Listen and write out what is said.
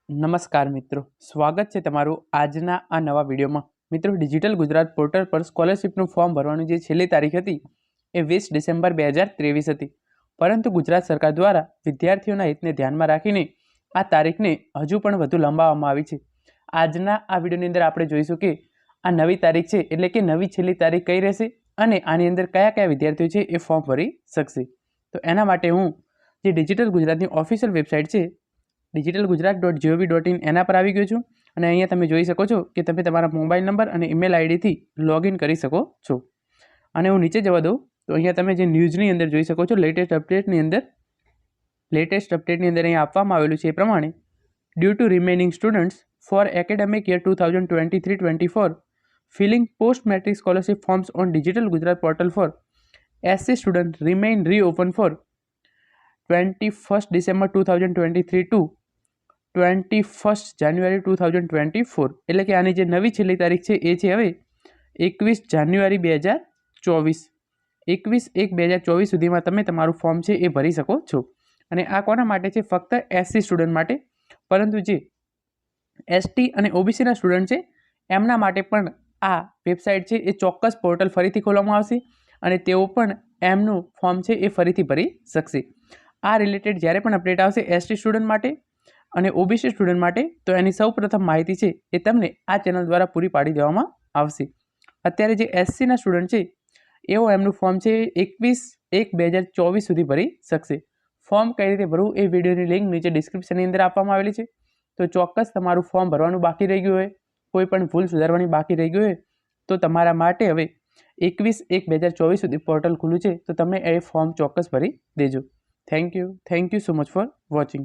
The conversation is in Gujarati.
નમસ્કાર મિત્રો, સ્વાગત છે તમારું આજના આ નવા વિડીયોમાં। મિત્રો, ડિજિટલ ગુજરાત પોર્ટલ પર સ્કોલરશિપનું ફોર્મ ભરવાની જે છેલ્લી તારીખ હતી એ 20 ડિસેમ્બર 2023 હતી, પરંતુ ગુજરાત સરકાર દ્વારા વિદ્યાર્થીઓના હિતને ધ્યાનમાં રાખીને આ તારીખને હજુ પણ વધુ લંબાવવામાં આવી છે। આજના આ વિડીયોની અંદર આપણે જોઈશું કે આ નવી તારીખ છે એટલે કે નવી છેલ્લી તારીખ કઈ રહેશે અને આની અંદર કયા કયા વિદ્યાર્થીઓ છે એ ફોર્મ ભરી શકશે। તો એના માટે હું જે ડિજિટલ ગુજરાતની ઓફિશિયલ વેબસાઇટ છે digitalgujarat.gov.in એના પર આવી ગયો છું અને અહીંયા તમે જોઈ શકો છો કે તમે તમારા મોબાઈલ નંબર અને ઈમેલ આઈડીથી લોગિન કરી શકો છો। અને હું નીચે જવા દઉં તો અહીંયા તમે જે ન્યૂઝની અંદર જોઈ શકો છો લેટેસ્ટ અપડેટની અંદર અહીંયા આપવામાં આવેલું છે એ પ્રમાણે due to remaining students for academic year 2023-24 filling post matric scholarship forms on digital Gujarat portal for SC student remain reopen for 21st December 2023 to 21st January 2024 એટલે કે આની જે નવી છેલ્લી તારીખ છે એ છે હવે 21 જાન્યુઆરી 2024 21/1/2024 સુધીમાં તમે તમારું ફોર્મ છે એ ભરી શકો છો। અને આ કોના માટે છે? ફક્ત SC સ્ટુડન્ટ માટે, પરંતુ જે ST અને OBCના સ્ટુડન્ટ છે એમના માટે પણ આ વેબસાઇટ છે એ ચોક્કસ પોર્ટલ ફરીથી ખોલવામાં આવશે અને તેઓ પણ એમનું ફોર્મ છે એ ફરીથી ભરી શકશે। આ રિલેટેડ જ્યારે પણ અપડેટ આવશે ST સ્ટુડન્ટ માટે અને OBC સ્ટુડન્ટ માટે તો એની સૌપ્રથમ માહિતી છે એ તમને આ ચેનલ દ્વારા પૂરી પાડી દેવામાં આવશે। અત્યારે જે SCના સ્ટુડન્ટ છે એઓ એમનું ફોર્મ છે 21/1/2024 સુધી ભરી શકશે। ફોર્મ કઈ રીતે ભરવું એ વિડીયોની લિંક નીચે ડિસ્ક્રિપ્શનની અંદર આપવામાં આવેલી છે, તો ચોક્કસ તમારું ફોર્મ ભરવાનું બાકી રહી ગયું હોય, કોઈ પણ ભૂલ સુધારવાની બાકી રહી ગઈ હોય તો તમારા માટે હવે 21/1/2024 સુધી પોર્ટલ ખુલ્લું છે, તો તમે એ ફોર્મ ચોક્કસ ભરી દેજો। Thank you so much for watching.